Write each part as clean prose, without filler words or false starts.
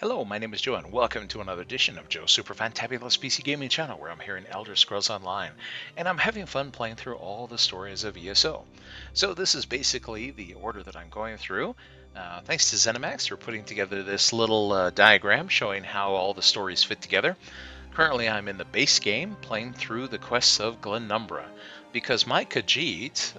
Hello, my name is Joe, and welcome to another edition of Joe's Super Fantabulous PC Gaming Channel, where I'm here in Elder Scrolls Online, and I'm having fun playing through all the stories of ESO. So this is basically the order that I'm going through. Thanks to ZeniMax for putting together this little diagram showing how all the stories fit together. Currently, I'm in the base game, playing through the quests of Glenumbra, because my Khajiit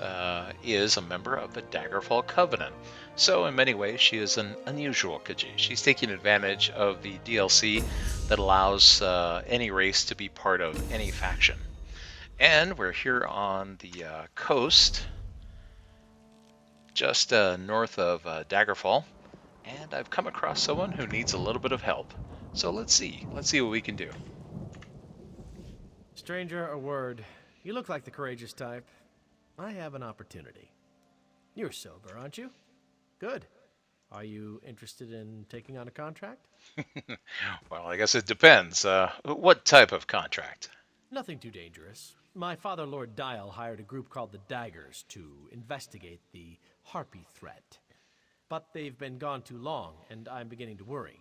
is a member of the Daggerfall Covenant. So in many ways, she is an unusual Khajiit. She's taking advantage of the DLC that allows any race to be part of any faction. And we're here on the coast, just north of Daggerfall, and I've come across someone who needs a little bit of help. So let's see what we can do. Stranger, a word. You look like the courageous type. I have an opportunity. You're sober, aren't you? Good. Are you interested in taking on a contract? Well, I guess it depends. What type of contract? Nothing too dangerous. My father, Lord Dial, hired a group called the Daggers to investigate the Harpy threat. But they've been gone too long, and I'm beginning to worry.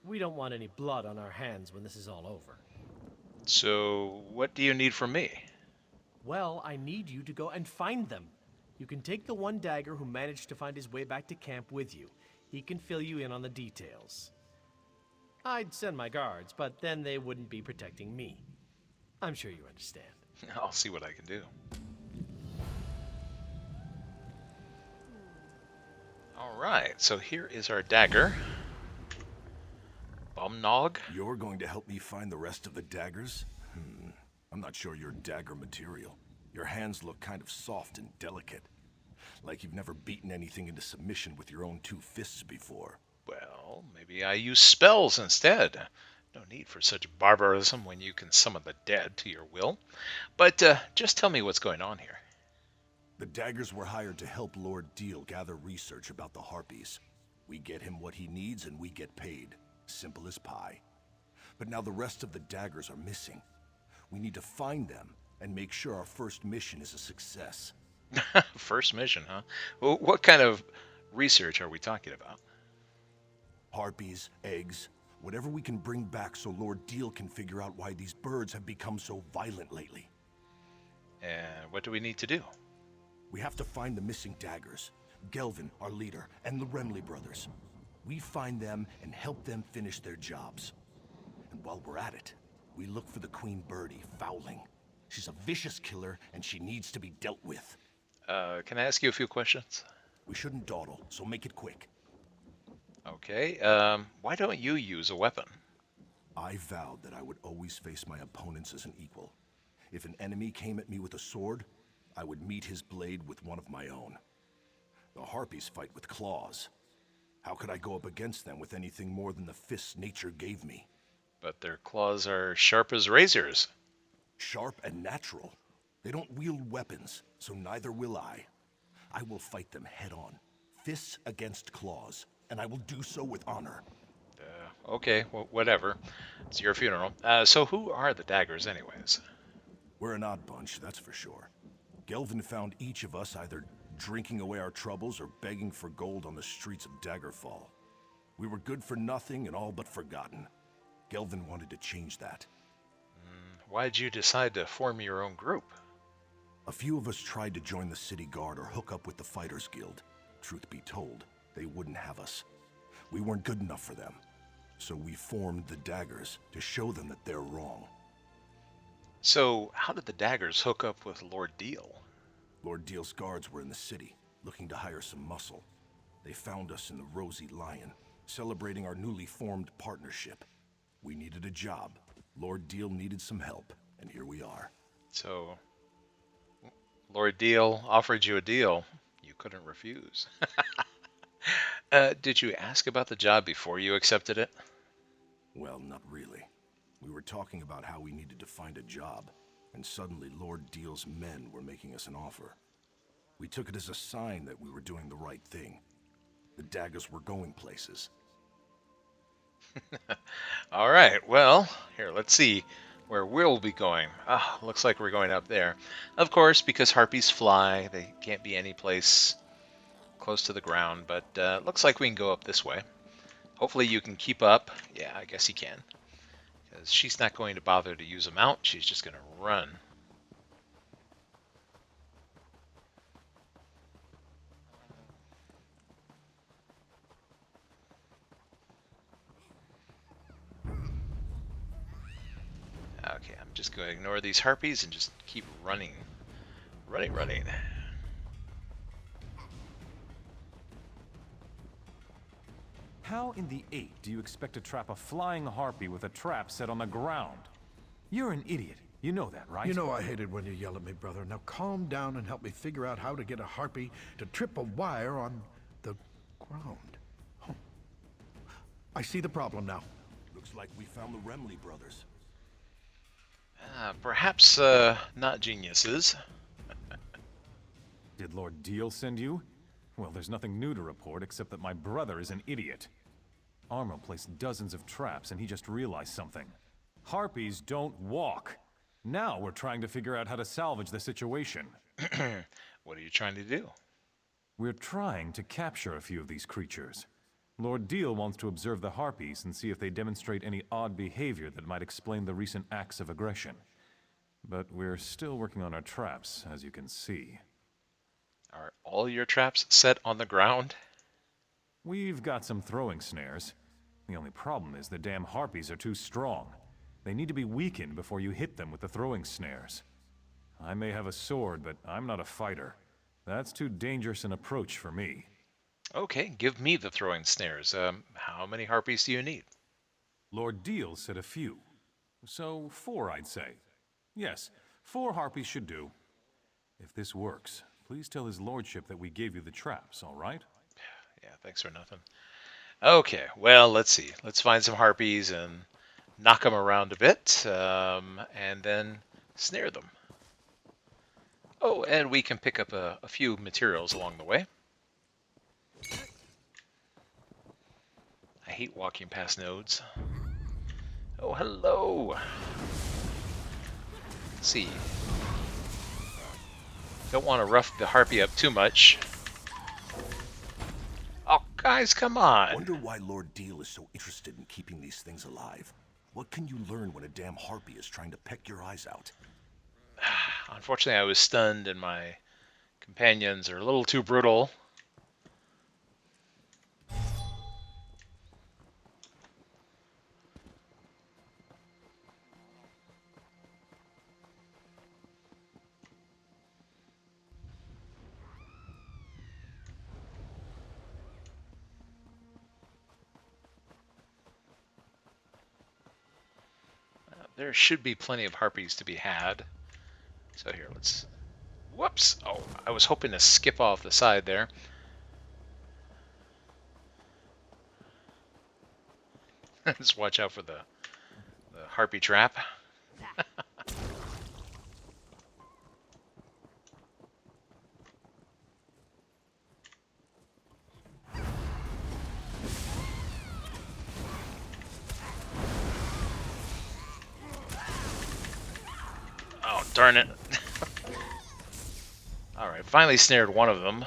We don't want any blood on our hands when this is all over. So, what do you need from me? Well, I need you to go and find them. You can take the one dagger who managed to find his way back to camp with you. He can fill you in on the details. I'd send my guards, but then they wouldn't be protecting me. I'm sure you understand. I'll see what I can do. Alright, so here is our dagger. Bumnog. You're going to help me find the rest of the daggers? I'm not sure you're dagger material. Your hands look kind of soft and delicate. Like you've never beaten anything into submission with your own two fists before. Well, maybe I use spells instead. No need for such barbarism when you can summon the dead to your will. But just tell me what's going on here. The daggers were hired to help Lord Deal gather research about the Harpies. We get him what he needs and we get paid. Simple as pie. But now the rest of the daggers are missing. We need to find them and make sure our first mission is a success. First mission, huh? Well, what kind of research are we talking about? Harpies, eggs, whatever we can bring back so Lord Deal can figure out why these birds have become so violent lately. And what do we need to do? We have to find the missing daggers. Gelvin, our leader, and the Remley brothers. We find them and help them finish their jobs. And while we're at it, we look for the Queen Birdie, Fowling. She's a vicious killer and she needs to be dealt with. Can I ask you a few questions? We shouldn't dawdle, so make it quick. Okay, why don't you use a weapon? I vowed that I would always face my opponents as an equal. If an enemy came at me with a sword, I would meet his blade with one of my own. The Harpies fight with claws. How could I go up against them with anything more than the fists nature gave me? But their claws are sharp as razors. Sharp and natural. They don't wield weapons, so neither will I. I will fight them head on, fists against claws, and I will do so with honor. Okay, whatever. It's your funeral. So who are the daggers anyways? We're an odd bunch, that's for sure. Gelvin found each of us either drinking away our troubles or begging for gold on the streets of Daggerfall. We were good for nothing and all but forgotten. Gelvin wanted to change that. Why'd you decide to form your own group? A few of us tried to join the city guard or hook up with the Fighters Guild. Truth be told, they wouldn't have us. We weren't good enough for them. So we formed the Daggers to show them that they're wrong. So how did the daggers hook up with Lord Deal? Lord Deal's guards were in the city, looking to hire some muscle. They found us in the Rosy Lion, celebrating our newly formed partnership. We needed a job. Lord Deal needed some help, and here we are. So Lord Deal offered you a deal you couldn't refuse. Did you ask about the job before you accepted it? Well, not really. We were talking about how we needed to find a job, and suddenly Lord Deal's men were making us an offer. We took it as a sign that we were doing the right thing. The daggers were going places. All right, well, here, let's see where we'll be going. Looks like we're going up there. Of course, because harpies fly, they can't be any place close to the ground, but looks like we can go up this way. Hopefully you can keep up. Yeah, I guess you can. Because she's not going to bother to use a mount. She's just going to run. Okay, I'm just going to ignore these harpies and just keep running. Running. How in the 8 do you expect to trap a flying harpy with a trap set on the ground? You're an idiot. You know that, right? You know I hate it when you yell at me, brother. Now calm down and help me figure out how to get a harpy to trip a wire on the ground. Huh. I see the problem now. Looks like we found the Remley brothers. Perhaps not geniuses. Did Lord Deal send you? Well, there's nothing new to report except that my brother is an idiot. Armo placed dozens of traps and he just realized something. Harpies don't walk. Now we're trying to figure out how to salvage the situation. What are you trying to do? We're trying to capture a few of these creatures. Lord Deal wants to observe the harpies and see if they demonstrate any odd behavior that might explain the recent acts of aggression. But we're still working on our traps, as you can see. Are all your traps set on the ground? We've got some throwing snares. The only problem is the damn harpies are too strong. They need to be weakened before you hit them with the throwing snares. I may have a sword, but I'm not a fighter. That's too dangerous an approach for me. Okay, give me the throwing snares. How many harpies do you need? Lord Deal said a few. So 4, I'd say. Yes, 4 harpies should do. If this works, please tell his lordship that we gave you the traps, all right? Yeah, thanks for nothing. Okay, well, let's see. Let's find some harpies and knock them around a bit, and then snare them. Oh, and we can pick up a few materials along the way. I hate walking past nodes. Oh, hello! Let's see. Don't want to rough the harpy up too much. Oh, guys, come on! Wonder why Lord Deal is so interested in keeping these things alive. What can you learn when a damn harpy is trying to peck your eyes out? Unfortunately, I was stunned and my companions are a little too brutal. There should be plenty of harpies to be had. So here, let's... Whoops! Oh, I was hoping to skip off the side there. Just watch out for the harpy trap. Oh, darn it. Alright, finally snared one of them.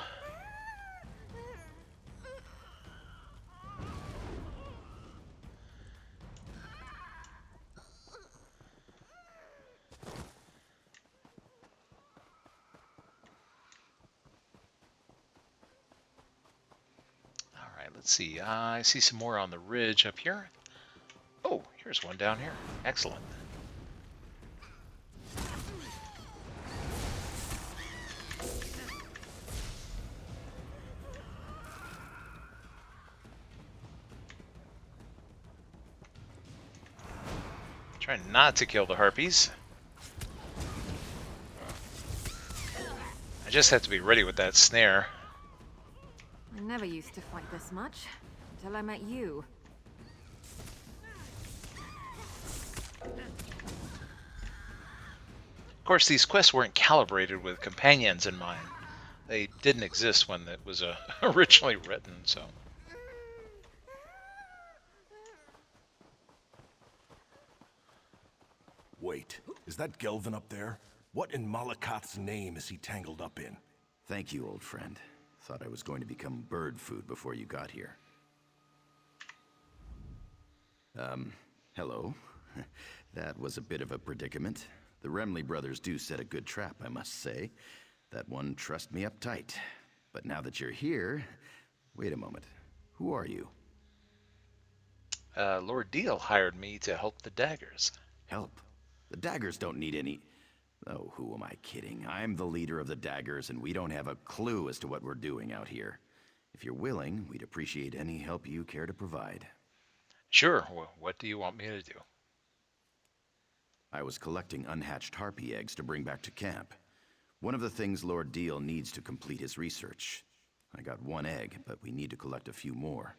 Alright, let's see. I see some more on the ridge up here. Oh, here's one down here. Excellent. Try not to kill the harpies. I just have to be ready with that snare. I never used to fight this much, until I met you. Of course, these quests weren't calibrated with companions in mind. They didn't exist when it was originally written, so... Wait, is that Gelvin up there? What in Malakath's name is he tangled up in? Thank you, old friend. Thought I was going to become bird food before you got here. Hello. That was a bit of a predicament. The Remley brothers do set a good trap, I must say. That one trussed me up tight. But now that you're here... Wait a moment. Who are you? Lord Deal hired me to help the daggers. Help? The daggers don't need any... Oh, who am I kidding? I'm the leader of the daggers, and we don't have a clue as to what we're doing out here. If you're willing, we'd appreciate any help you care to provide. Sure, what do you want me to do? I was collecting unhatched harpy eggs to bring back to camp. One of the things Lord Deal needs to complete his research. I got one egg, but we need to collect a few more.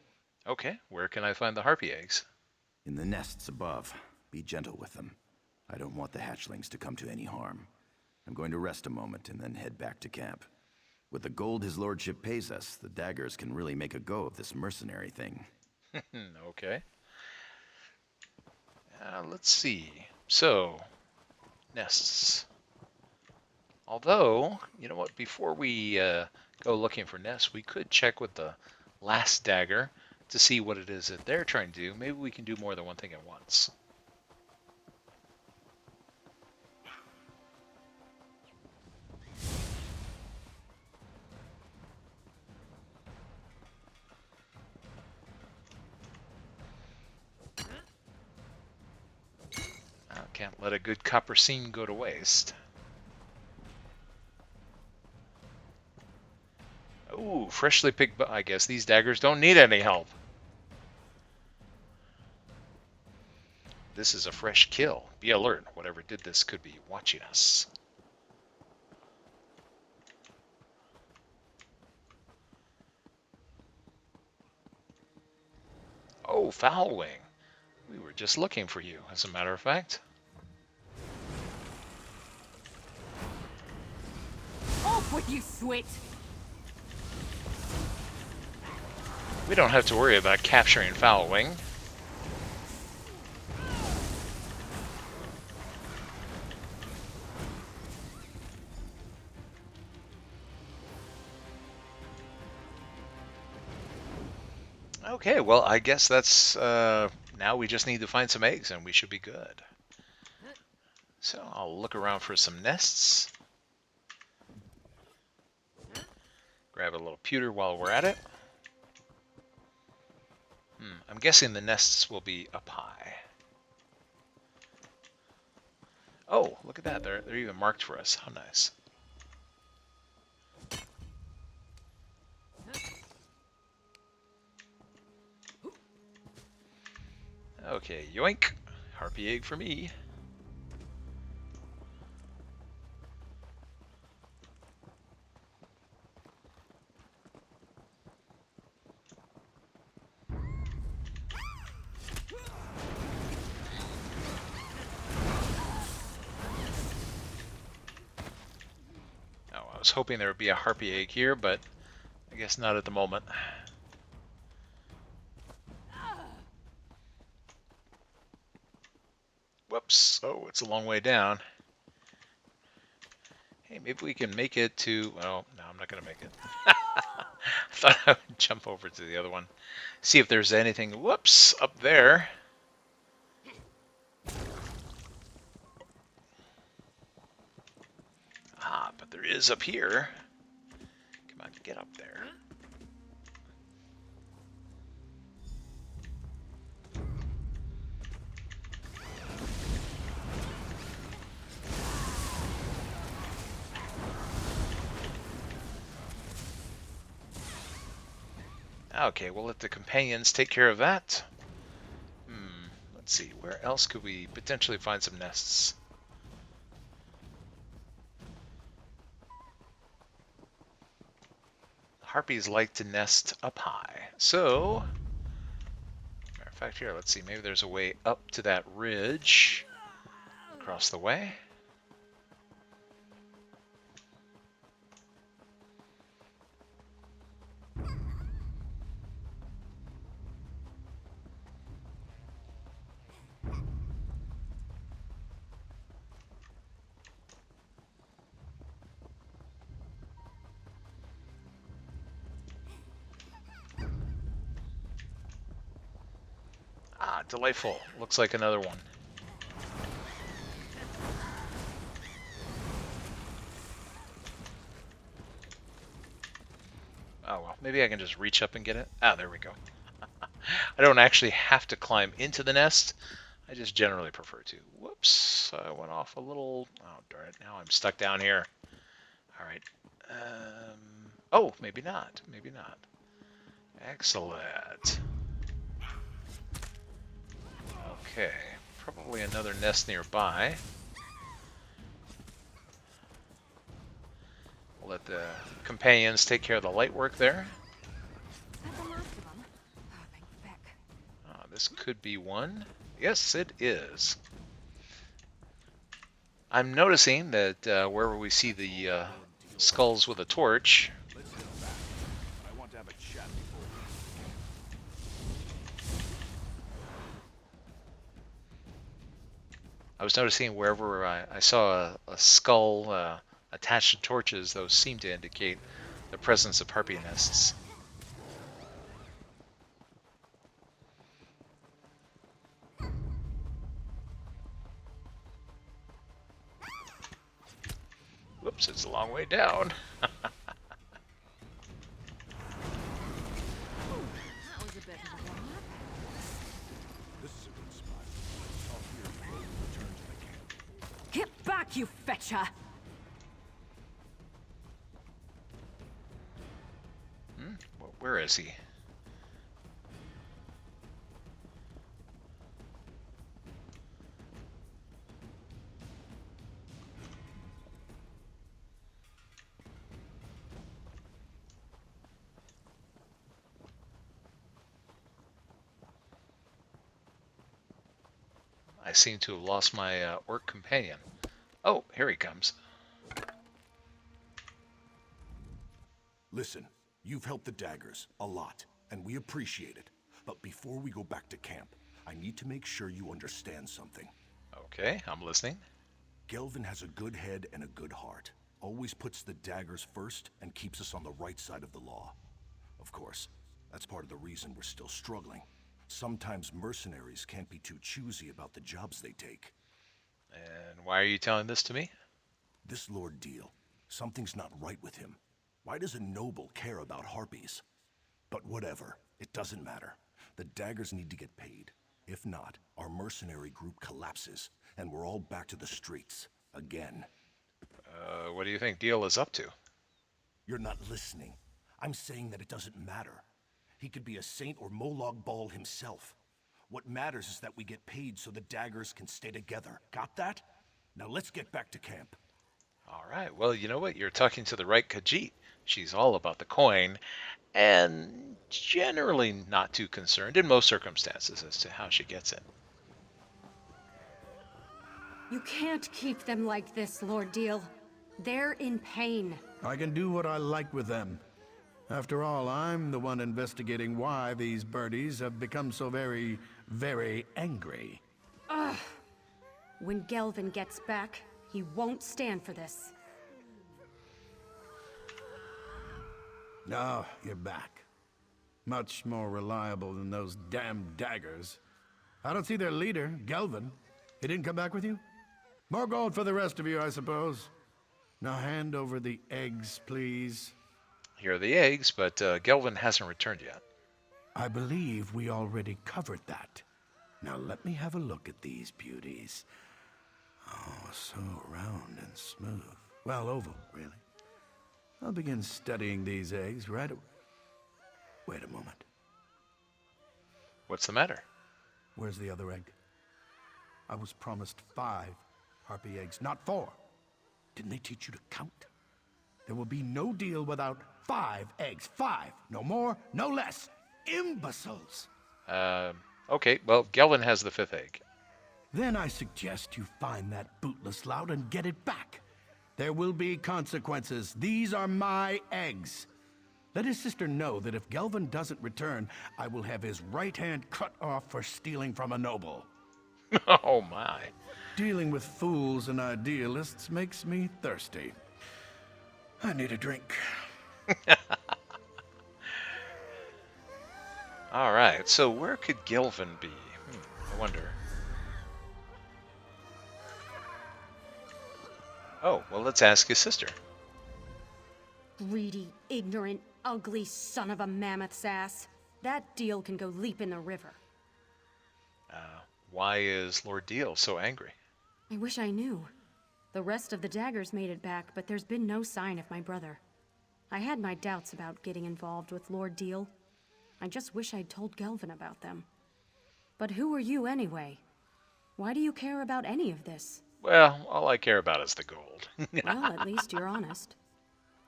Okay, where can I find the harpy eggs? In the nests above. Be gentle with them. I don't want the hatchlings to come to any harm. I'm going to rest a moment and then head back to camp. With the gold his lordship pays us, the daggers can really make a go of this mercenary thing. Okay. Let's see. So, nests. Although, you know what, before we go looking for nests, we could check with the last dagger to see what it is that they're trying to do. Maybe we can do more than one thing at once. Can't let a good copper seam go to waste. Ooh, freshly picked, I guess these daggers don't need any help. This is a fresh kill. Be alert. Whatever did this could be watching us. Oh, Foul Wing. We were just looking for you, as a matter of fact. Off with you, Swit! We don't have to worry about capturing Foul Wing. Okay, well, I guess that's, now we just need to find some eggs and we should be good. So I'll look around for some nests. Grab a little pewter while we're at it. I'm guessing the nests will be up high. Oh, look at that. They're even marked for us. How nice. Okay, yoink. Harpy egg for me. Oh, I was hoping there would be a harpy egg here, but I guess not at the moment. Whoops. Oh, it's a long way down. Hey, maybe we can make it to... Well, no, I'm not going to make it. I thought I would jump over to the other one. See if there's anything... Whoops! Up there. Ah, but there is up here. Come on, get up there. Okay, we'll let the companions take care of that. Let's see, where else could we potentially find some nests? Harpies like to nest up high. So, matter of fact, here, let's see, maybe there's a way up to that ridge across the way. delightful. Looks like another one. Oh, well, maybe I can just reach up and get it. Ah, there we go. I don't actually have to climb into the nest. I just generally prefer to. Whoops, I went off a little. Oh, darn it. Now I'm stuck down here. All right. Oh, maybe not. Maybe not. Excellent. Okay. Probably another nest nearby. We'll let the companions take care of the light work there. Is that the last of them? Oh, thank feck. This could be one. Yes, it is. I'm noticing that wherever we see the skulls with a torch, Let's head back. I want to have a chat before. I was noticing wherever I saw a skull attached to torches, those seem to indicate the presence of harpy nests. Whoops, it's a long way down. That was a bit of a warm-up. This is a good spot. Let's talk here before we return to the camp. Get back, you fetcher! Where is he? I seem to have lost my orc companion. Oh, here he comes. Listen, you've helped the daggers a lot, and we appreciate it. But before we go back to camp, I need to make sure you understand something. Okay, I'm listening. Gelvin has a good head and a good heart. Always puts the daggers first and keeps us on the right side of the law. Of course, that's part of the reason we're still struggling. Sometimes mercenaries can't be too choosy about the jobs they take. And why are you telling this to me? This Lord Deal, something's not right with him. Why does a noble care about harpies? But whatever, it doesn't matter. The daggers need to get paid. If not, our mercenary group collapses, and we're all back to the streets. Again. What do you think Deal is up to? You're not listening. I'm saying that it doesn't matter. He could be a saint or Molag Bal himself. What matters is that we get paid so the daggers can stay together. Got that? Now let's get back to camp. All right, well, you know what? You're talking to the right Khajiit. She's all about the coin, and generally not too concerned in most circumstances as to how she gets it. You can't keep them like this, Lord Deal. They're in pain. I can do what I like with them. After all, I'm the one investigating why these birdies have become so very, very angry. When Gelvin gets back, he won't stand for this. No, you're back. Much more reliable than those damn daggers. I don't see their leader, Gelvin. He didn't come back with you? More gold for the rest of you, I suppose. Now hand over the eggs, please. Here are the eggs, but Gelvin hasn't returned yet. I believe we already covered that. Now let me have a look at these beauties. Oh, so round and smooth. Well, oval, really. I'll begin studying these eggs right away. Wait a moment. What's the matter? Where's the other egg? I was promised 5 harpy eggs, not 4. Didn't they teach you to count? There will be no deal without 5 eggs. 5. No more, no less. Imbeciles! Okay, well, Gelvin has the 5th egg. Then I suggest you find that bootless lout and get it back. There will be consequences. These are my eggs. Let his sister know that if Gelvin doesn't return, I will have his right hand cut off for stealing from a noble. Oh, my. Dealing with fools and idealists makes me thirsty. I need a drink. All right, so where could Gelvin be? wonder. Oh, well, let's ask his sister. Greedy, ignorant, ugly son of a mammoth's ass. That deal can go leap in the river. Why is Lord Deal so angry? I wish I knew. The rest of the daggers made it back, but there's been no sign of my brother. I had my doubts about getting involved with Lord Deal. I just wish I'd told Gelvin about them. But who are you anyway? Why do you care about any of this? Well, all I care about is the gold. Well, at least you're honest.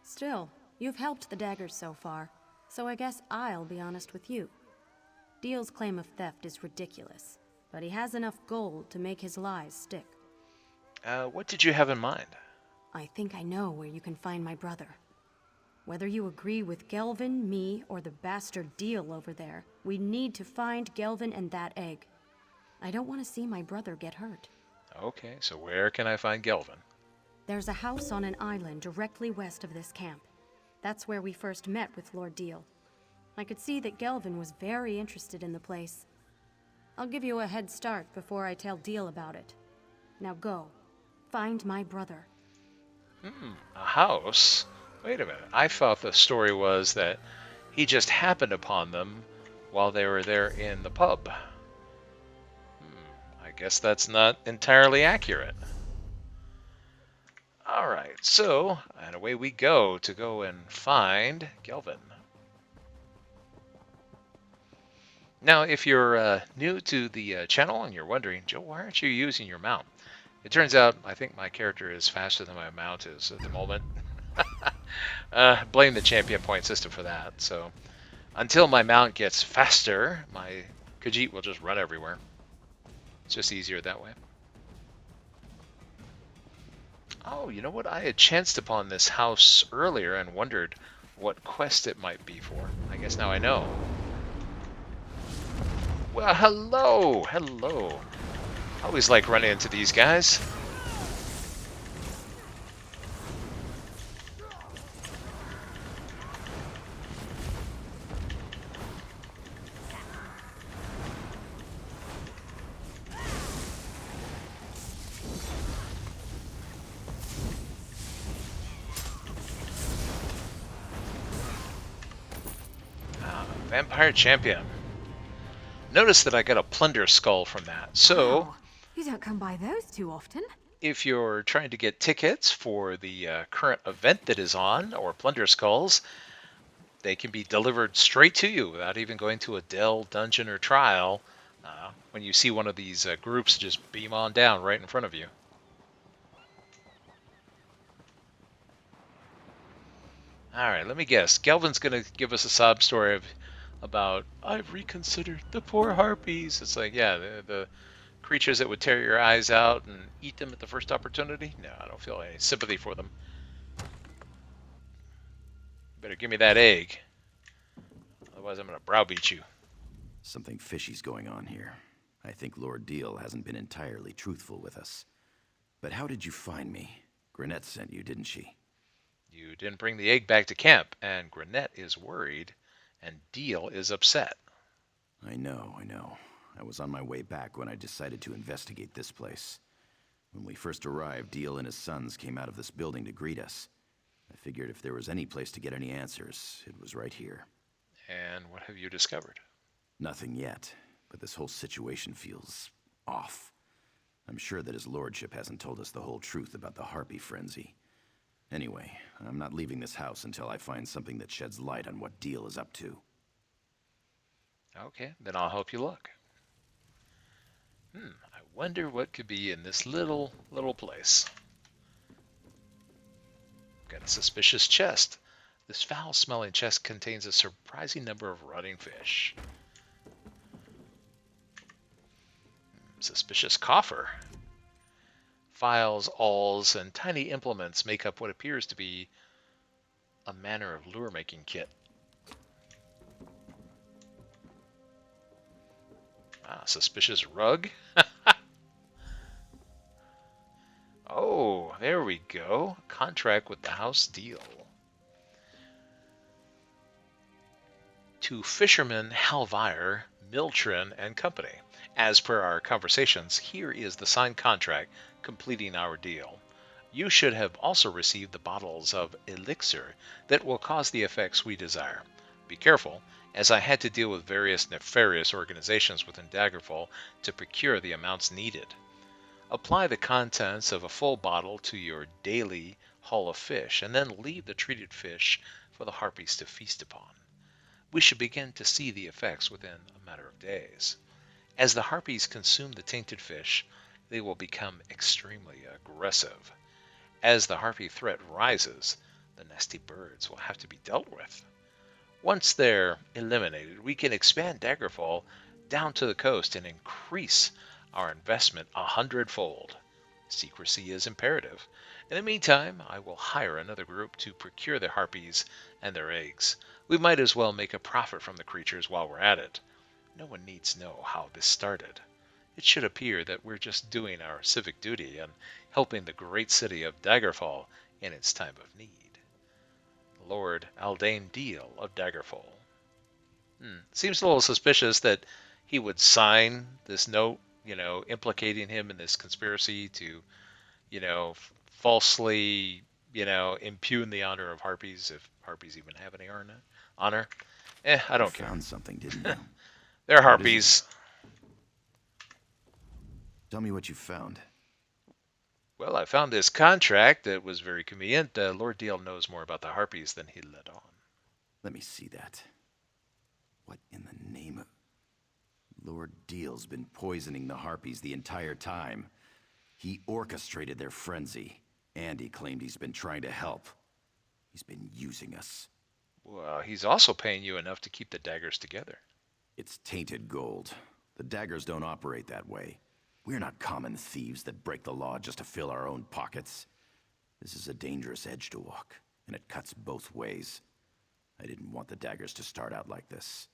Still, you've helped the daggers so far, so I guess I'll be honest with you. Deal's claim of theft is ridiculous, but he has enough gold to make his lies stick. What did you have in mind? I think I know where you can find my brother. Whether you agree with Gelvin, me, or the bastard Deal over there, we need to find Gelvin and that egg. I don't want to see my brother get hurt. Okay, so where can I find Gelvin? There's a house on an island directly west of this camp. That's where we first met with Lord Deal. I could see that Gelvin was very interested in the place. I'll give you a head start before I tell Deal about it. Now go. Find my brother. A house? Wait a minute. I thought the story was that he just happened upon them while they were there in the pub. I guess that's not entirely accurate. Alright, so, and away we go to go and find Gelvin. Now, if you're new to the channel and you're wondering, Joe, why aren't you using your mount? It turns out I think my character is faster than my mount is at the moment. Blame the champion point system for that. So until my mount gets faster, my Khajiit will just run everywhere. It's just easier that way. Oh, you know what? I had chanced upon this house earlier and wondered what quest it might be for. I guess now I know. Well, hello! Hello! I always like running into these guys. Vampire Champion. Notice that I got a plunder skull from that. So, Wow. You don't come by those too often. if you're trying to get tickets for the current event that is on, or plunder skulls, they can be delivered straight to you without even going to a Dell dungeon or trial. When you see one of these groups, just beam on down right in front of you. Alright, let me guess. Gelvin's going to give us a sob story about, I've reconsidered the poor harpies. It's like, yeah, the creatures that would tear your eyes out and eat them at the first opportunity? No, I don't feel any sympathy for them. Better give me that egg. Otherwise I'm going to browbeat you. Something fishy's going on here. I think Lord Deal hasn't been entirely truthful with us. But how did you find me? Grenette sent you, didn't she? You didn't bring the egg back to camp, and Grenette is worried, and Deal is upset. I know. I was on my way back when I decided to investigate this place. When we first arrived, Deal and his sons came out of this building to greet us. I figured if there was any place to get any answers, it was right here. And what have you discovered? Nothing yet, but this whole situation feels off. I'm sure that his lordship hasn't told us the whole truth about the harpy frenzy. Anyway, I'm not leaving this house until I find something that sheds light on what Deal is up to. Okay, then I'll help you look. I wonder what could be in this little place. Got a suspicious chest. This foul-smelling chest contains a surprising number of rotting fish. Suspicious coffer. Files, awls, and tiny implements make up what appears to be a manner of lure-making kit. Suspicious rug. Oh, there we go. Contract with the house Deal. To Fisherman Halvire, Miltrin and Company. As per our conversations, here is the signed contract completing our deal. You should have also received the bottles of elixir that will cause the effects we desire. Be careful, as I had to deal with various nefarious organizations within Daggerfall to procure the amounts needed. Apply the contents of a full bottle to your daily haul of fish, and then leave the treated fish for the harpies to feast upon. We should begin to see the effects within a matter of days. As the harpies consume the tainted fish, they will become extremely aggressive. As the harpy threat rises, the nasty birds will have to be dealt with. Once they're eliminated, we can expand Daggerfall down to the coast and increase our investment 100-fold. Secrecy is imperative. In the meantime, I will hire another group to procure the harpies and their eggs. We might as well make a profit from the creatures while we're at it. No one needs to know how this started. It should appear that we're just doing our civic duty and helping the great city of Daggerfall in its time of need. Lord Aldane Deal of Daggerfall. Seems a little suspicious that he would sign this note, implicating him in this conspiracy to, falsely, impugn the honor of harpies, if harpies even have any honor. I don't care. Found something, didn't you? They're What is harpies. Tell me what you found. Well, I found this contract that was very convenient. Lord Deal knows more about the harpies than he let on. Let me see that. What in the name of... Lord Deal's been poisoning the harpies the entire time. He orchestrated their frenzy, and he claimed he's been trying to help. He's been using us. Well, he's also paying you enough to keep the daggers together. It's tainted gold. The daggers don't operate that way. We're not common thieves that break the law just to fill our own pockets. This is a dangerous edge to walk, and it cuts both ways. I didn't want the daggers to start out like this.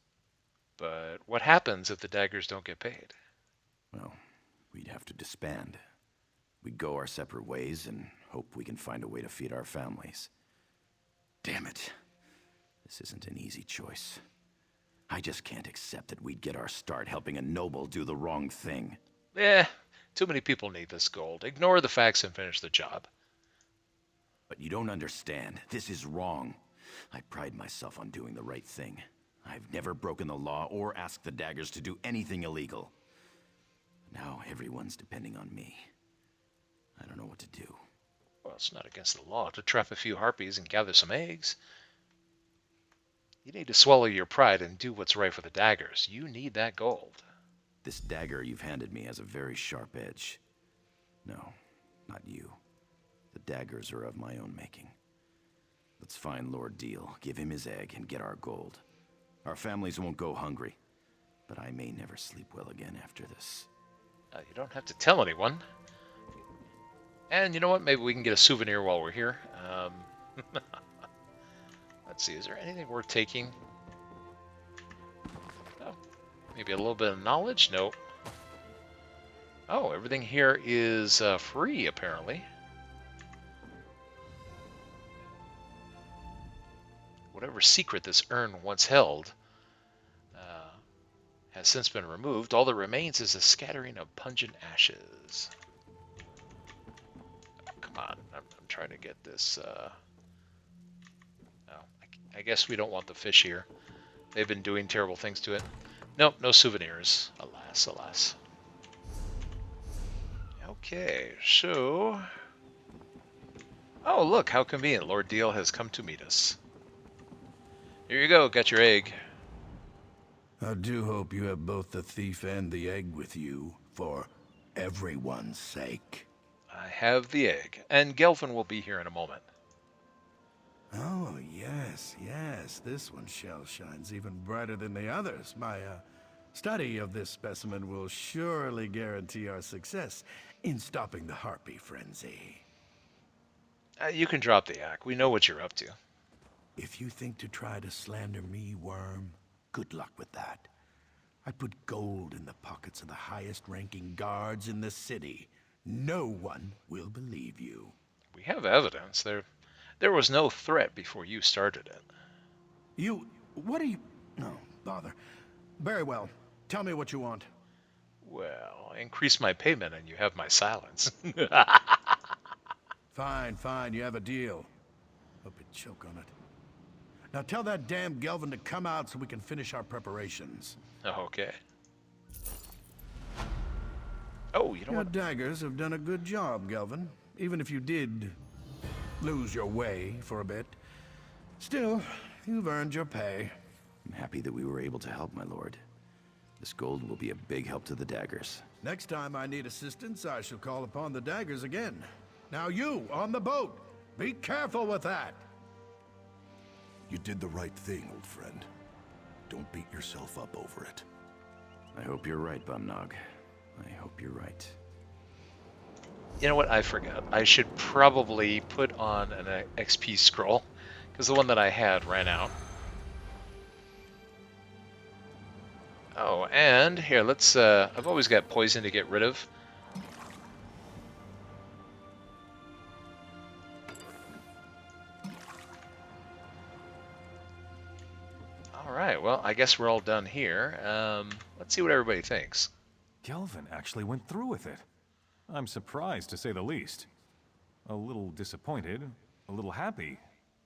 But what happens if the daggers don't get paid? Well, we'd have to disband. We'd go our separate ways and hope we can find a way to feed our families. Damn it. This isn't an easy choice. I just can't accept that we'd get our start helping a noble do the wrong thing. Too many people need this gold. Ignore the facts and finish the job. But you don't understand. This is wrong. I pride myself on doing the right thing. I've never broken the law or asked the daggers to do anything illegal. Now everyone's depending on me. I don't know what to do. Well, it's not against the law to trap a few harpies and gather some eggs. You need to swallow your pride and do what's right for the daggers. You need that gold. This dagger you've handed me has a very sharp edge. No, not you. The daggers are of my own making. Let's find Lord Deal, give him his egg, and get our gold. Our families won't go hungry, but I may never sleep well again after this. You don't have to tell anyone. And you know what? Maybe we can get a souvenir while we're here. Let's see, is there anything worth taking? Oh, maybe a little bit of knowledge? Nope. Oh, everything here is free, apparently. Whatever secret this urn once held has since been removed. All that remains is a scattering of pungent ashes. Come on, I'm trying to get this. I guess we don't want the fish here. They've been doing terrible things to it. Nope, no souvenirs. Alas, alas. Okay, so... Oh, look, how convenient. Lord Deal has come to meet us. Here you go, got your egg. I do hope you have both the thief and the egg with you, for everyone's sake. I have the egg, and Gelfin will be here in a moment. Oh, yes, this one shell shines even brighter than the others. My study of this specimen will surely guarantee our success in stopping the harpy frenzy. You can drop the act. We know what you're up to. If you think to try to slander me, Worm, good luck with that. I put gold in the pockets of the highest-ranking guards in the city. No one will believe you. We have evidence. There was no threat before you started it. What are you... No, bother. Very well. Tell me what you want. Well, increase my payment and you have my silence. Fine, fine, you have a deal. Hope you choke on it. Now tell that damn Gelvin to come out so we can finish our preparations. Okay. Oh, you know Your what? daggers have done a good job, Gelvin. Even if you did lose your way for a bit. Still, you've earned your pay. I'm happy that we were able to help, my lord. This gold will be a big help to the daggers. Next time I need assistance, I shall call upon the daggers again. Now you, on the boat, be careful with that. You did the right thing, old friend. Don't beat yourself up over it. I hope you're right, Bumnog. I hope you're right. You know what? I forgot. I should probably put on an XP scroll, because the one that I had ran out. Oh, and here, let's, I've always got poison to get rid of. Alright, well, I guess we're all done here. Let's see what everybody thinks. Gelvin actually went through with it. I'm surprised, to say the least. A little disappointed, a little happy.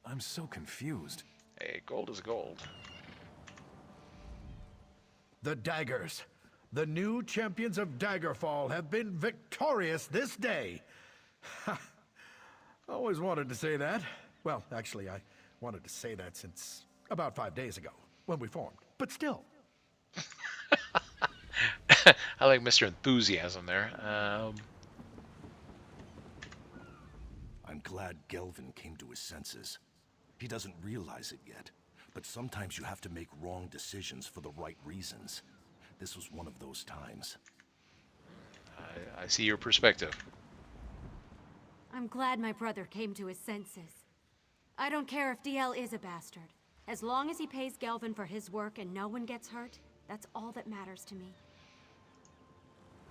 I'm so confused. Hey, gold is gold. The daggers, the new champions of Daggerfall, have been victorious this day. I always wanted to say that. Well, actually, I wanted to say that since about 5 days ago, when we formed. But still. I like Mr. Enthusiasm there. I'm glad Gelvin came to his senses. He doesn't realize it yet, but sometimes you have to make wrong decisions for the right reasons. This was one of those times. I see your perspective. I'm glad my brother came to his senses. I don't care if DL is a bastard. As long as he pays Gelvin for his work and no one gets hurt, that's all that matters to me.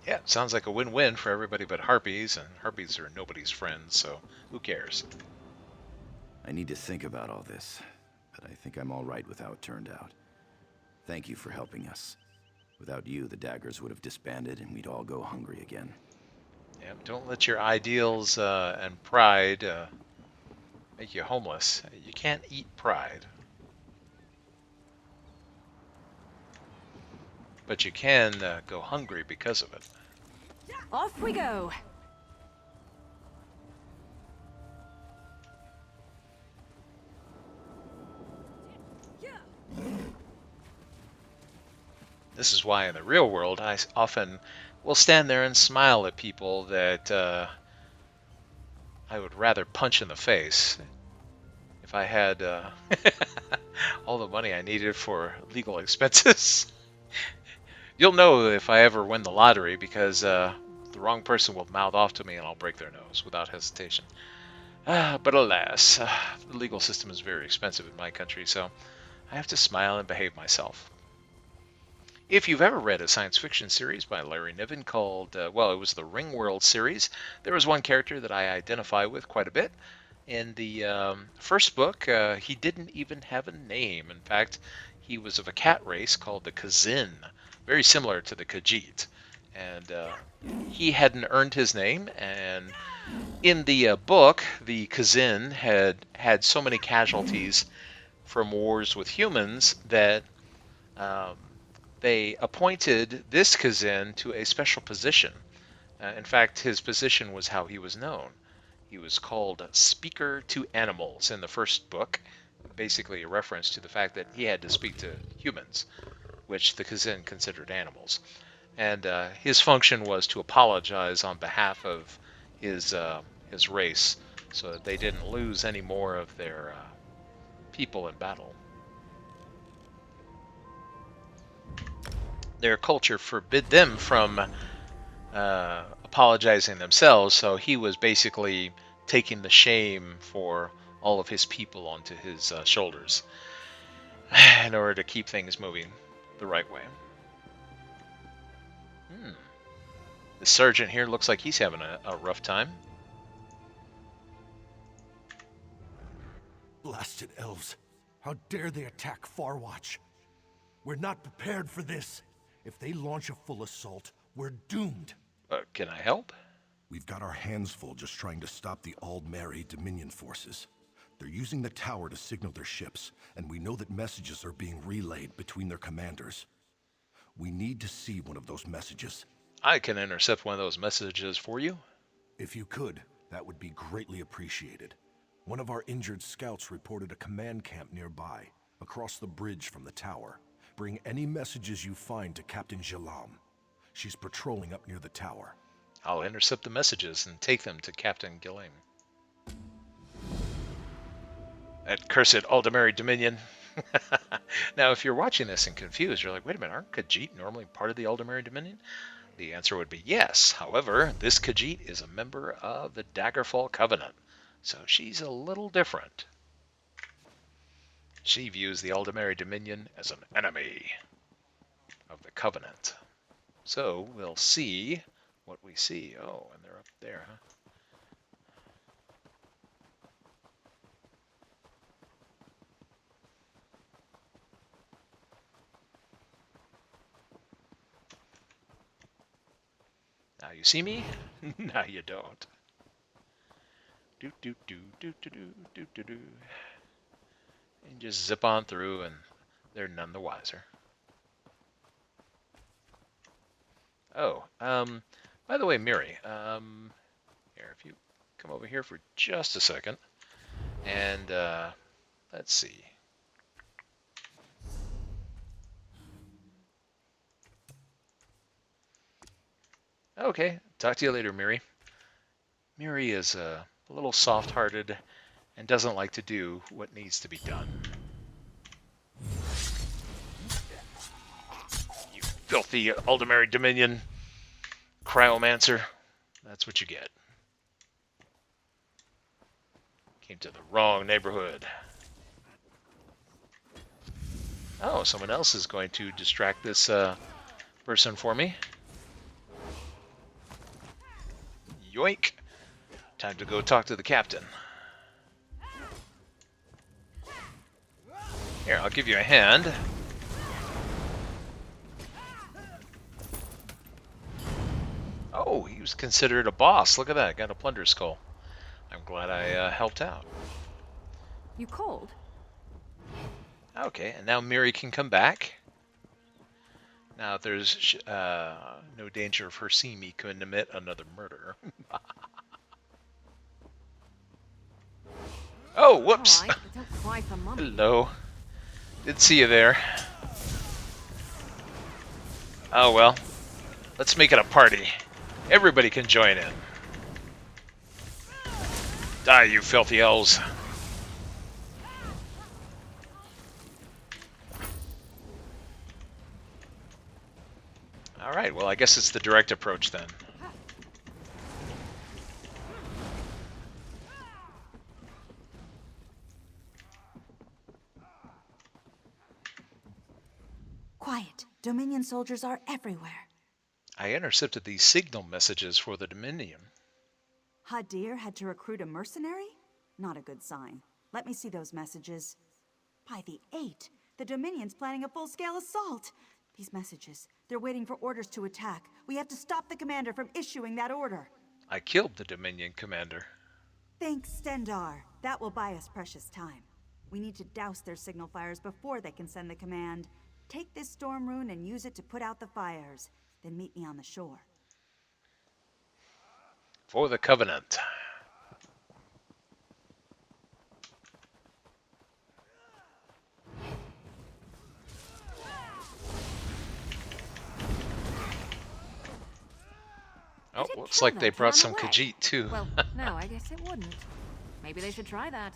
Yeah, sounds like a win-win for everybody but harpies, and harpies are nobody's friends, so who cares? I need to think about all this, but I think I'm all right with how it turned out. Thank you for helping us. Without you, the daggers would have disbanded and we'd all go hungry again. Yeah, don't let your ideals and pride make you homeless. You can't eat pride. But you can go hungry because of it. Off we go! This is why in the real world I often will stand there and smile at people that I would rather punch in the face if I had all the money I needed for legal expenses. You'll know if I ever win the lottery because the wrong person will mouth off to me and I'll break their nose without hesitation. But alas, the legal system is very expensive in my country, so I have to smile and behave myself. If you've ever read a science fiction series by Larry Niven called, well, it was the Ringworld series, there was one character that I identify with quite a bit. In the first book, he didn't even have a name. In fact, he was of a cat race called the Kazin, very similar to the Khajiit. And he hadn't earned his name, and in the book, the Kazin had so many casualties from wars with humans that they appointed this Kazin to a special position. In fact, his position was how he was known. He was called Speaker to Animals in the first book, basically a reference to the fact that he had to speak to humans, which the Kazin considered animals. And his function was to apologize on behalf of his race so that they didn't lose any more of their people in battle. Their culture forbid them from apologizing themselves, so he was basically taking the shame for all of his people onto his shoulders in order to keep things moving the right way. The sergeant here looks like he's having a rough time. Blasted elves. How dare they attack Farwatch? We're not prepared for this. If they launch a full assault, we're doomed. Can I help? We've got our hands full just trying to stop the Aldmeri Dominion forces. They're using the tower to signal their ships, and we know that messages are being relayed between their commanders. We need to see one of those messages. I can intercept one of those messages for you. If you could, that would be greatly appreciated. One of our injured scouts reported a command camp nearby, across the bridge from the tower. Bring any messages you find to Captain Jalam. She's patrolling up near the tower. I'll intercept the messages and take them to Captain Gilliam. That cursed Aldmeri Dominion. Now, if you're watching this and confused, you're like, wait a minute, aren't Khajiit normally part of the Aldmeri Dominion? The answer would be yes. However, this Khajiit is a member of the Daggerfall Covenant, so she's a little different. She views the Aldmeri Dominion as an enemy of the Covenant. So we'll see what we see. Oh, and they're up there, huh? Now you see me? Now you don't. Do do do do do do do do do. And just zip on through, and they're none the wiser. Oh, by the way, Miri, here, if you come over here for just a second, and let's see. Okay, talk to you later, Miri. Miri is a little soft-hearted and doesn't like to do what needs to be done. You filthy Aldmeri Dominion cryomancer. That's what you get. Came to the wrong neighborhood. Oh, someone else is going to distract this person for me. Yoink! Time to go talk to the captain. Here, I'll give you a hand. Oh, he was considered a boss. Look at that. Got a plunder skull. I'm glad I helped out. You cold? Okay, and now Miri can come back. Now, if there's no danger of her seeing me commit another murder. Oh, whoops! All right, but don't cry for Mummy. Hello. Did see you there. Oh well. Let's make it a party. Everybody can join in. Die, you filthy elves. Alright, well I guess it's the direct approach then. Quiet. Dominion soldiers are everywhere. I intercepted these signal messages for the Dominion. Hadir had to recruit a mercenary? Not a good sign. Let me see those messages. By the 8, the Dominion's planning a full-scale assault. These messages, they're waiting for orders to attack. We have to stop the commander from issuing that order. I killed the Dominion commander. Thanks, Stendar. That will buy us precious time. We need to douse their signal fires before they can send the command. Take this storm rune and use it to put out the fires. Then meet me on the shore. For the Covenant. Oh, looks like they brought some Khajiit too. Well, no, I guess it wouldn't. Maybe they should try that.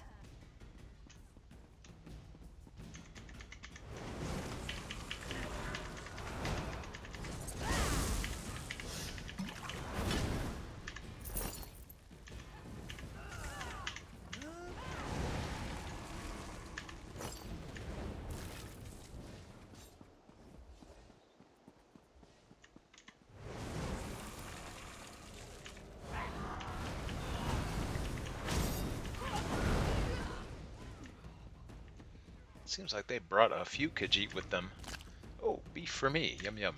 Seems like they brought a few Khajiit with them. Oh, beef for me. Yum yum.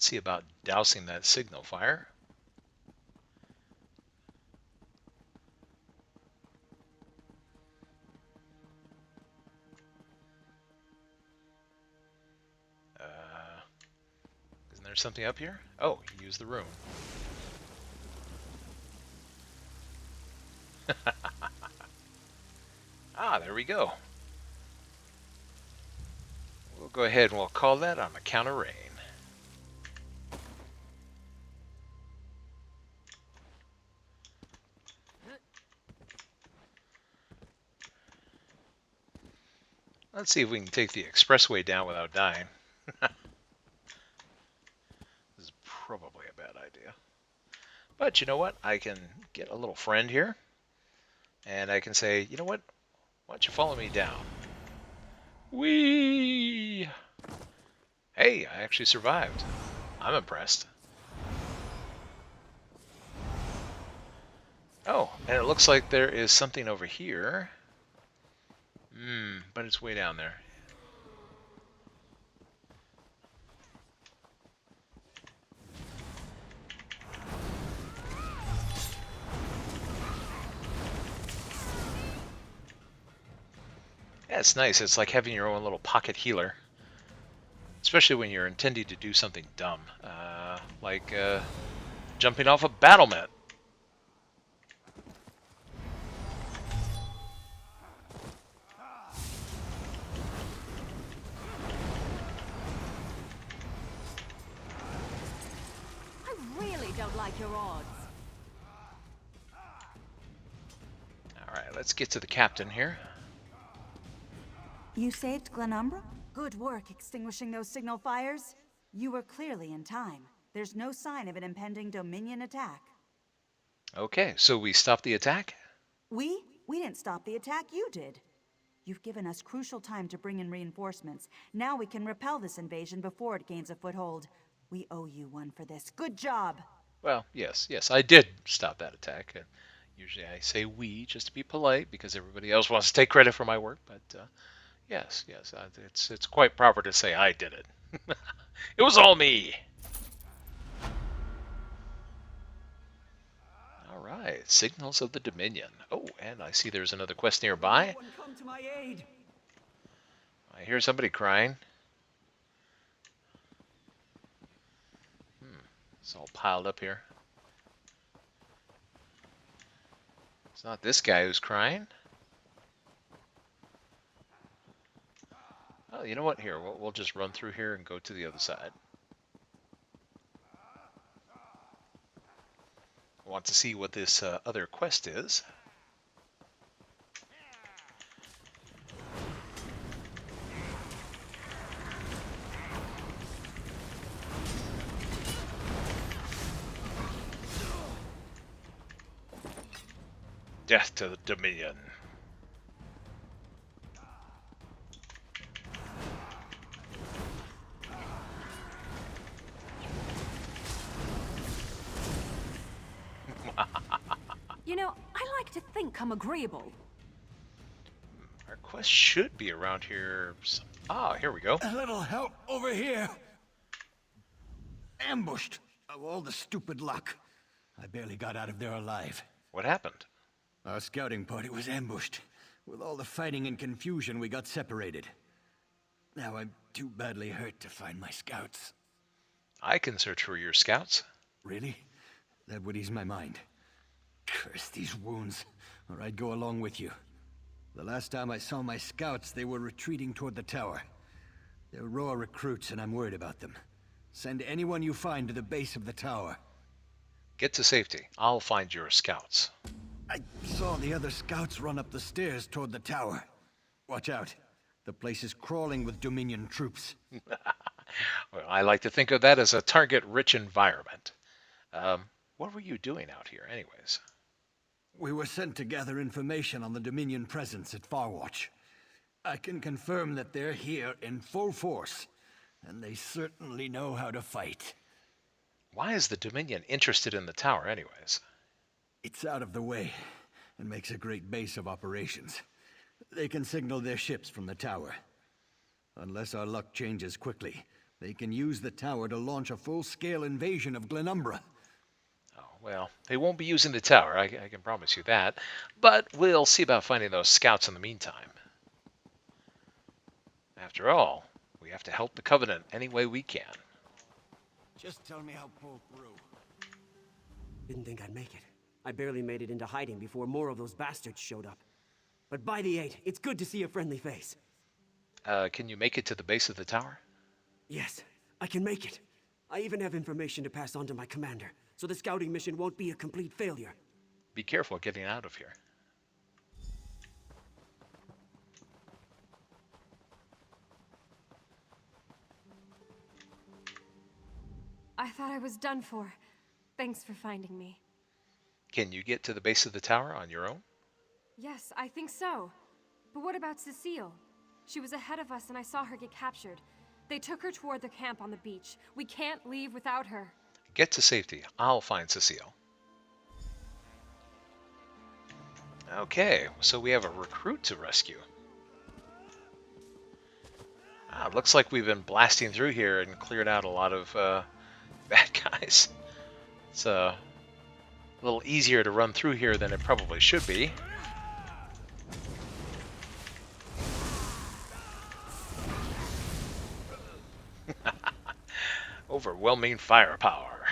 Let's see about dousing that signal fire. Isn't there something up here? Oh, use the room. Ah, there we go. We'll go ahead and we'll call that on the count of rain. Let's see if we can take the expressway down without dying. This is probably a bad idea. But you know what? I can get a little friend here. And I can say, you know what? Why don't you follow me down? Whee! Hey, I actually survived. I'm impressed. Oh, and it looks like there is something over here. But it's way down there. Yeah, it's nice. It's like having your own little pocket healer. Especially when you're intending to do something dumb. Like jumping off a battlement. I really don't like your odds. Alright, let's get to the captain here. You saved Glenumbra? Good work extinguishing those signal fires. You were clearly in time. There's no sign of an impending Dominion attack. Okay, so we stopped the attack? We? We didn't stop the attack, you did. You've given us crucial time to bring in reinforcements. Now we can repel this invasion before it gains a foothold. We owe you one for this. Good job! Well, yes, I did stop that attack. Usually I say we just to be polite because everybody else wants to take credit for my work, but yes, it's quite proper to say I did it. It was all me. All right, Signals of the Dominion. Oh, and I see there's another quest nearby. Come to my aid. I hear somebody crying. It's all piled up here. It's not this guy who's crying. Oh, you know what? Here, we'll just run through here and go to the other side. I want to see what this other quest is. Death to the Dominion. You know, I like to think I'm agreeable. Our quest should be around here. Ah, here we go. A little help over here. Ambushed. Of all the stupid luck. I barely got out of there alive. What happened? Our scouting party was ambushed. With all the fighting and confusion, we got separated. Now I'm too badly hurt to find my scouts. I can search for your scouts. Really? That would ease my mind. Curse these wounds, or I'd go along with you. The last time I saw my scouts, they were retreating toward the tower. They're raw recruits, and I'm worried about them. Send anyone you find to the base of the tower. Get to safety. I'll find your scouts. I saw the other scouts run up the stairs toward the tower. Watch out. The place is crawling with Dominion troops. Well, I like to think of that as a target-rich environment. What were you doing out here, anyways? We were sent to gather information on the Dominion presence at Farwatch. I can confirm that they're here in full force, and they certainly know how to fight. Why is the Dominion interested in the tower, anyways? It's out of the way, and makes a great base of operations. They can signal their ships from the tower. Unless our luck changes quickly, They can use the tower to launch a full-scale invasion of Glenumbra. Oh, well, they won't be using the tower, I can promise you that. But we'll see about finding those scouts in the meantime. After all, we have to help the Covenant any way we can. Just tell me how to pull through. Didn't think I'd make it. I barely made it into hiding before more of those bastards showed up. But by the 8, it's good to see a friendly face. Can you make it to the base of the tower? Yes, I can make it. I even have information to pass on to my commander, so the scouting mission won't be a complete failure. Be careful getting out of here. I thought I was done for. Thanks for finding me. Can you get to the base of the tower on your own? Yes, I think so. But what about Cecile? She was ahead of us and I saw her get captured. They took her toward the camp on the beach. We can't leave without her. Get to safety. I'll find Cecile. Okay, so we have a recruit to rescue. Looks like we've been blasting through here and cleared out a lot of bad guys. It's a little easier to run through here than it probably should be. Overwhelming firepower.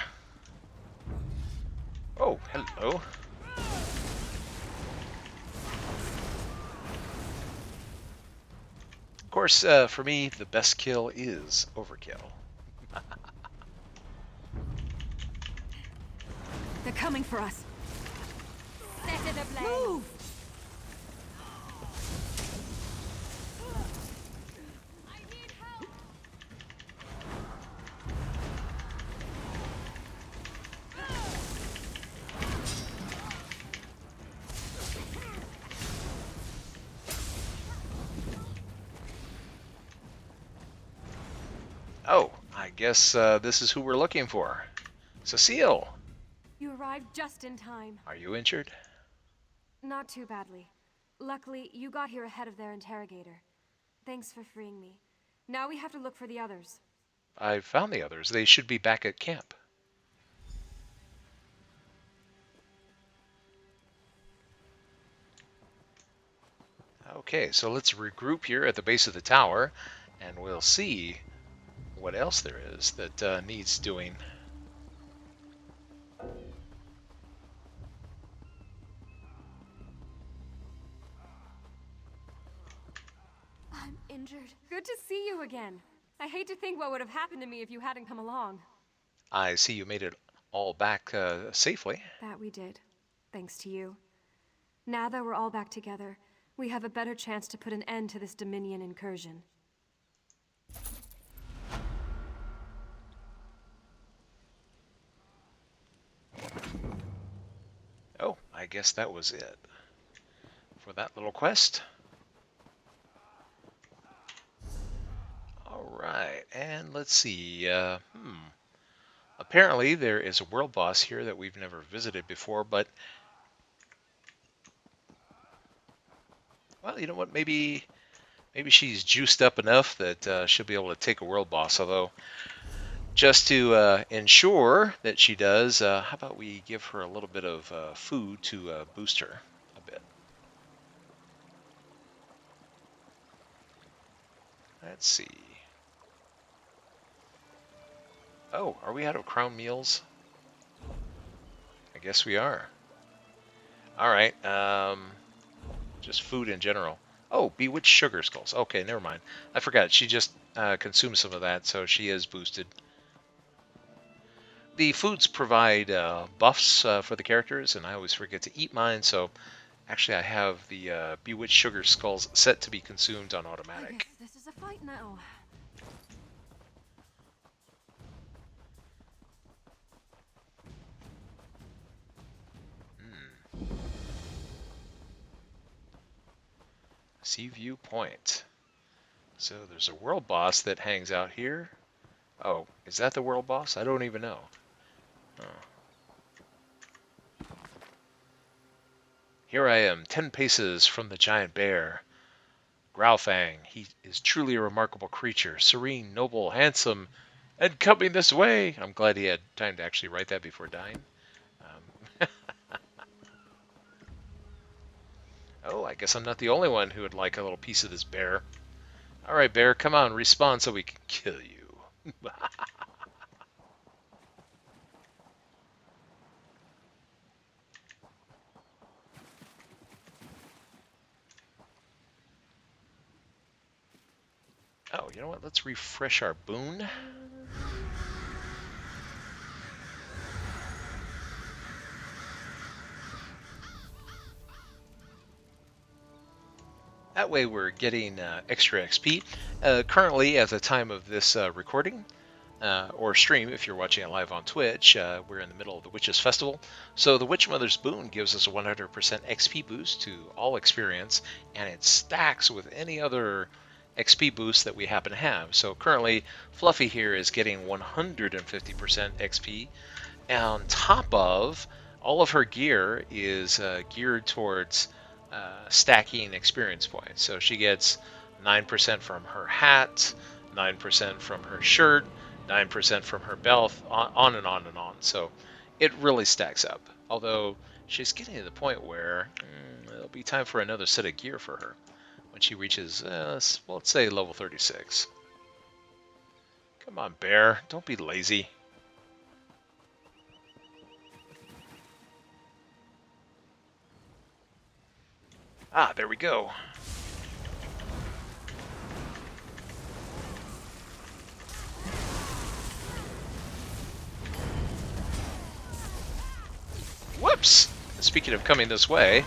Oh, hello. Of course, for me, the best kill is overkill. They're coming for us. Set it ablaze. Move! I need help. Oh, I guess this is who we're looking for. Cecile! You arrived just in time. Are you injured? Not too badly. Luckily, you got here ahead of their interrogator. Thanks for freeing me. Now we have to look for the others. I found the others. They should be back at camp. Okay, so let's regroup here at the base of the tower, and we'll see what else there is that needs doing. I'm injured. Good to see you again. I hate to think what would have happened to me if you hadn't come along. I see you made it all back safely. That we did. Thanks to you. Now that we're all back together, we have a better chance to put an end to this Dominion incursion. Oh, I guess that was it for that little quest. All right, and let's see. Apparently there is a world boss here that we've never visited before, but well, you know what? Maybe she's juiced up enough that she'll be able to take a world boss. Although, just to ensure that she does, how about we give her a little bit of food to boost her a bit. Let's see. Oh, are we out of crown meals? I guess we are. All right. Just food in general. Oh, bewitched sugar skulls. Okay, never mind. I forgot. She just consumed some of that, so she is boosted. The foods provide buffs for the characters, and I always forget to eat mine, so actually I have the bewitched sugar skulls set to be consumed on automatic. I guess this is a fight now. Seaview Point. So there's a world boss that hangs out here. Oh, is that the world boss? I don't even know. Oh. Here I am, 10 paces from the giant bear. Growlfang. He is truly a remarkable creature, serene, noble, handsome, and coming this way. I'm glad he had time to actually write that before dying. Oh, I guess I'm not the only one who would like a little piece of this bear. All right, bear, come on, respawn so we can kill you. Oh, you know what? Let's refresh our boon. That way we're getting extra XP. Currently, at the time of this recording, or stream if you're watching it live on Twitch, we're in the middle of the Witches Festival. So the Witch Mother's Boon gives us a 100% XP boost to all experience, and it stacks with any other XP boost that we happen to have. So currently, Fluffy here is getting 150% XP. And on top of, all of her gear is geared towards stacking experience points. So she gets 9% from her hat, 9% from her shirt, 9% from her belt, on and on and on. So it really stacks up. Although she's getting to the point where it'll be time for another set of gear for her when she reaches, well, let's say level 36. Come on, bear. Don't be lazy. Ah, there we go. Whoops! Speaking of coming this way,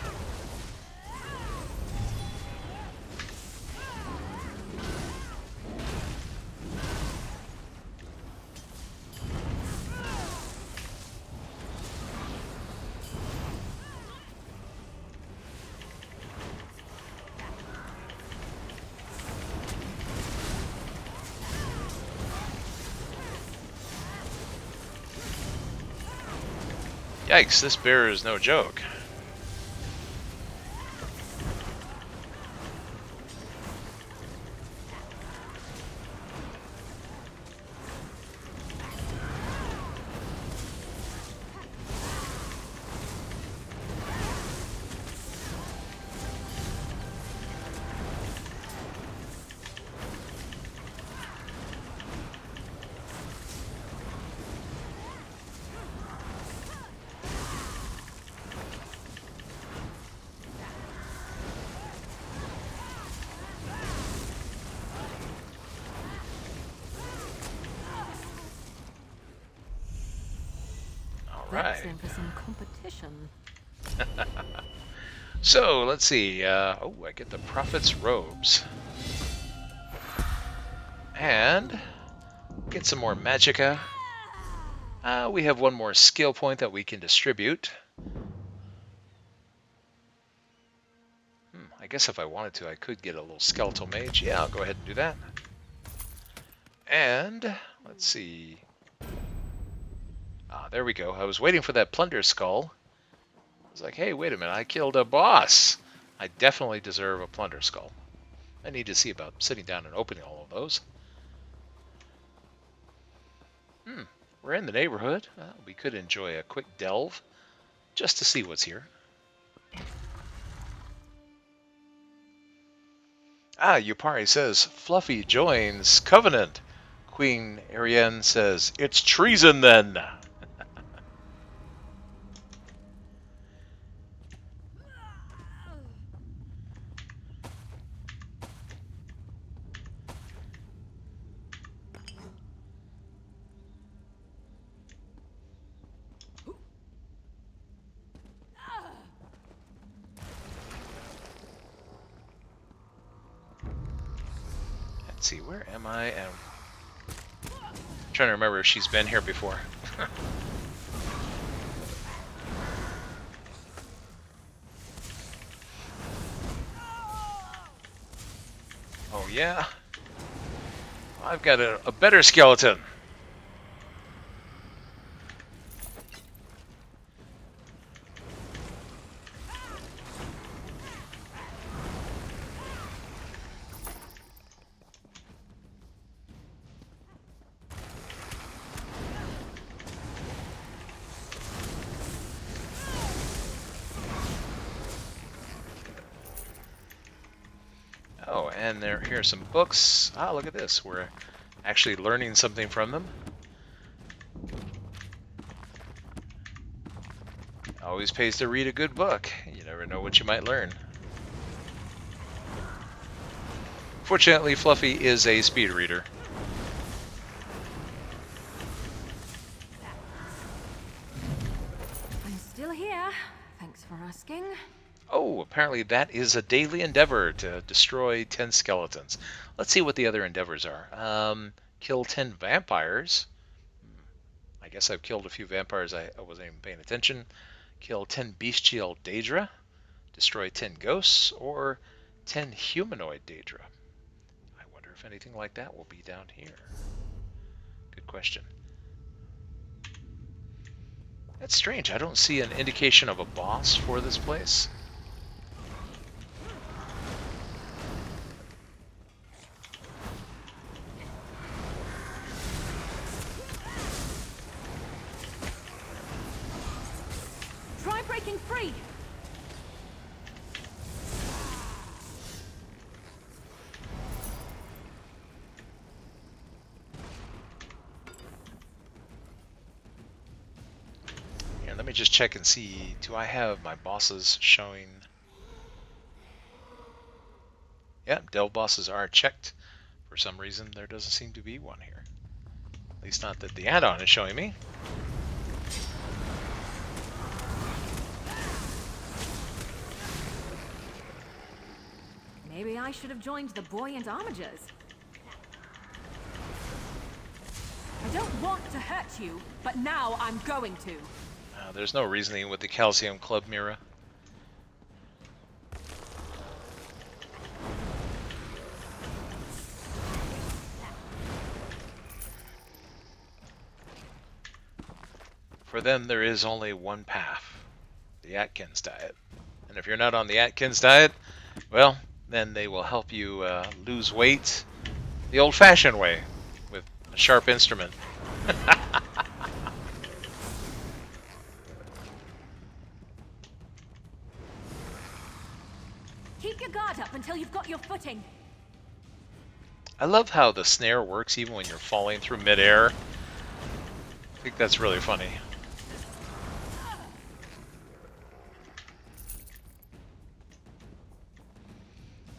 yikes, this bear is no joke. That's in for some competition. So, let's see. Oh, I get the Prophet's Robes. And get some more Magicka. We have one more skill point that we can distribute. I guess if I wanted to, I could get a little Skeletal Mage. Yeah, I'll go ahead and do that. And, let's see. Ah, there we go. I was waiting for that Plunder Skull. I was like, hey, wait a minute, I killed a boss. I definitely deserve a Plunder Skull. I need to see about sitting down and opening all of those. We're in the neighborhood. We could enjoy a quick delve just to see what's here. Ah, Yupari says, Fluffy joins Covenant. Queen Ariane says, it's treason then. Let's see, where am I? I'm trying to remember if she's been here before. Oh yeah? I've got a better skeleton. and here are some books. Ah, look at this. We're actually learning something from them. Always pays to read a good book. You never know what you might learn. Fortunately, Fluffy is a speed reader. I'm still here. Thanks for asking. Oh, apparently that is a daily endeavor to destroy 10 skeletons. Let's see what the other endeavors are. Kill 10 vampires. I guess I've killed a few vampires. I wasn't even paying attention. Kill 10 bestial Daedra. Destroy 10 ghosts. Or 10 humanoid Daedra. I wonder if anything like that will be down here. Good question. That's strange. I don't see an indication of a boss for this place. Try breaking free! Here, let me just check and see. Do I have my bosses showing? Yep, delve bosses are checked. For some reason, there doesn't seem to be one here. At least not that the add-on is showing me. Maybe I should have joined the buoyant armigers. I don't want to hurt you, but now I'm going to. There's no reasoning with the Calcium Club Mira. For them, there is only one path. The Atkins diet. And if you're not on the Atkins diet, well, then they will help you lose weight the old-fashioned way, with a sharp instrument. Keep your guard up until you've got your footing. I love how the snare works even when you're falling through midair. I think that's really funny.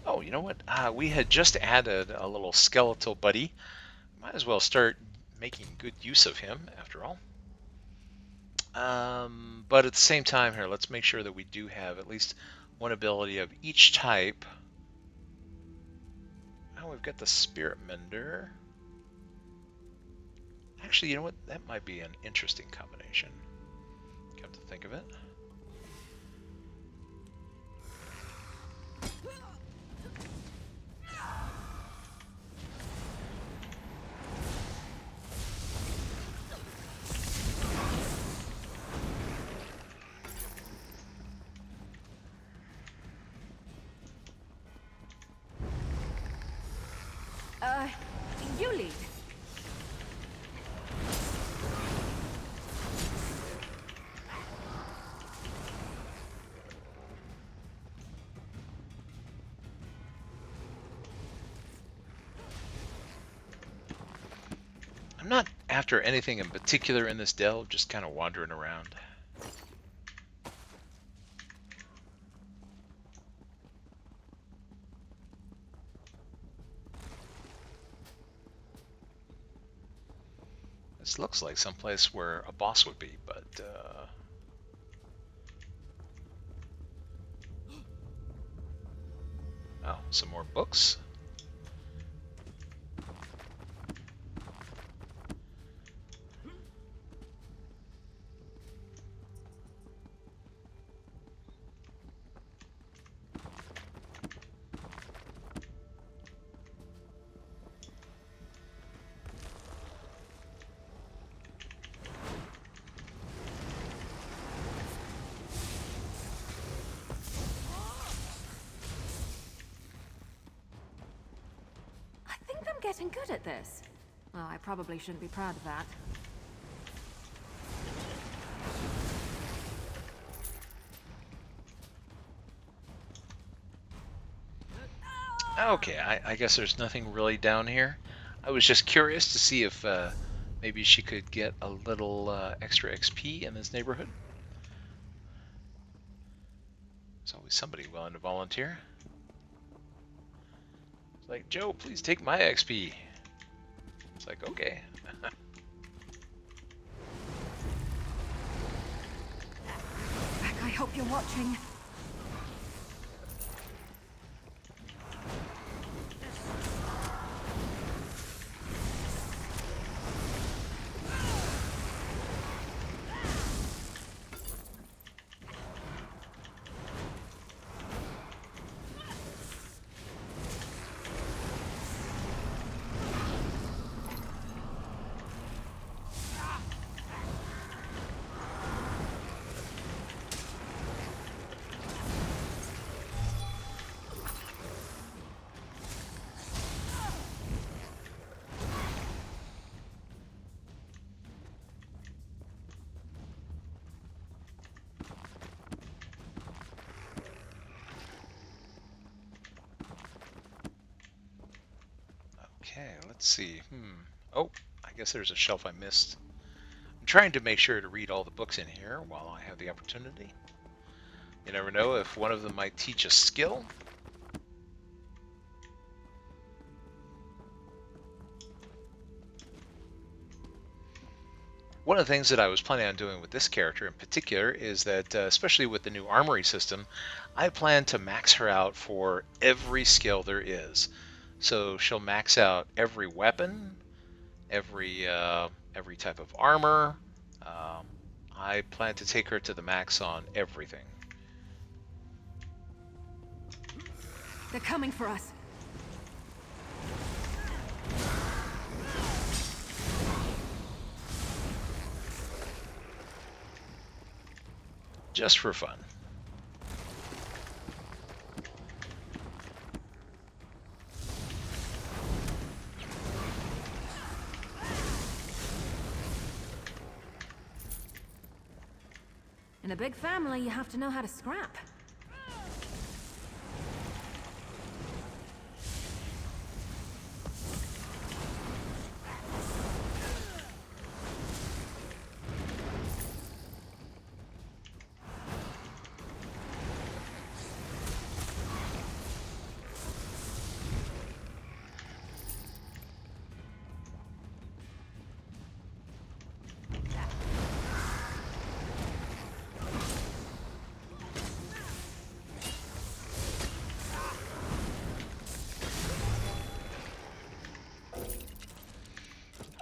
Oh, you know what? We had just added a little skeletal buddy. Might as well start making good use of him, after all. But at the same time here, let's make sure that we do have at least one ability of each type. Oh, we've got the Spirit Mender. Actually, you know what? That might be an interesting combination. Come to think of it. You lead. I'm not after anything in particular in this delve, just kind of wandering around. This looks like someplace where a boss would be, but oh, some more books. Getting good at this. Well, I probably shouldn't be proud of that. Okay, I guess there's nothing really down here. I was just curious to see if maybe she could get a little extra XP in this neighborhood. There's always somebody willing to volunteer. It's like, Joe, please take my XP. It's like, okay. Beck, I hope you're watching. Okay, let's see. Oh, I guess there's a shelf I missed. I'm trying to make sure to read all the books in here while I have the opportunity. You never know if one of them might teach a skill. One of the things that I was planning on doing with this character in particular is that, especially with the new armory system, I plan to max her out for every skill there is. So she'll max out every weapon, every type of armor. I plan to take her to the max on everything. They're coming for us. Just for fun. In a big family, you have to know how to scrap.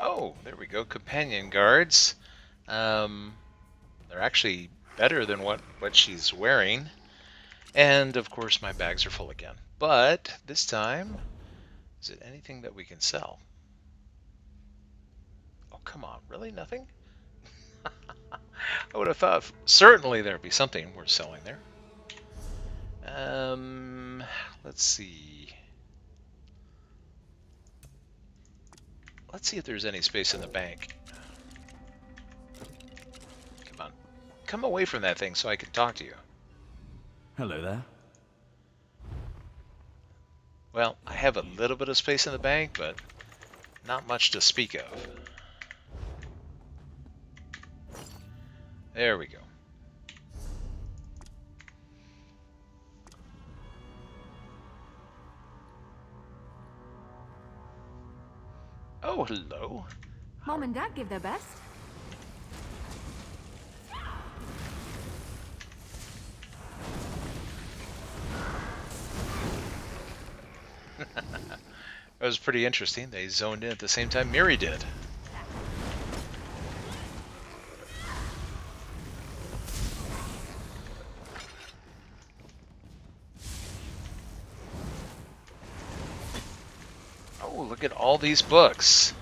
Oh, there we go. Companion guards. They're actually better than what she's wearing. And of course my bags are full again. But this time, is it anything that we can sell? Oh, come on. Really? Nothing? I would have thought certainly there'd be something worth selling there. Let's see. Let's see if there's any space in the bank. Come on. Come away from that thing so I can talk to you. Hello there. Well, I have a little bit of space in the bank, but not much to speak of. There we go. Oh, hello. Mom and Dad give their best. That was pretty interesting. They zoned in at the same time Miri did. Oh, look at all these books.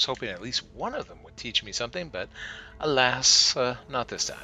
was hoping at least one of them would teach me something, but alas, not this time.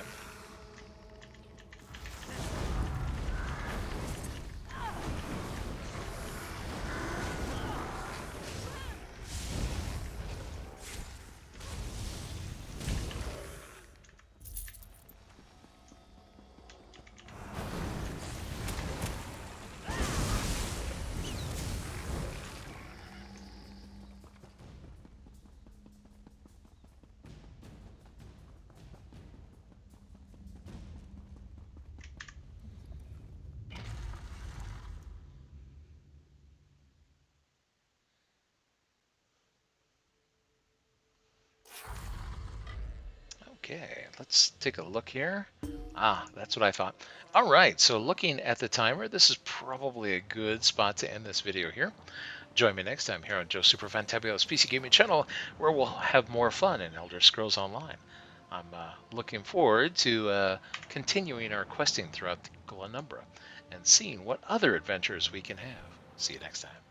Okay, let's take a look here. Ah, that's what I thought. All right, so looking at the timer, this is probably a good spot to end this video here. Join me next time here on Joe's Super Fantabulous PC Gaming channel, where we'll have more fun in Elder Scrolls Online. I'm looking forward to continuing our questing throughout Glenumbra and seeing what other adventures we can have. See you next time.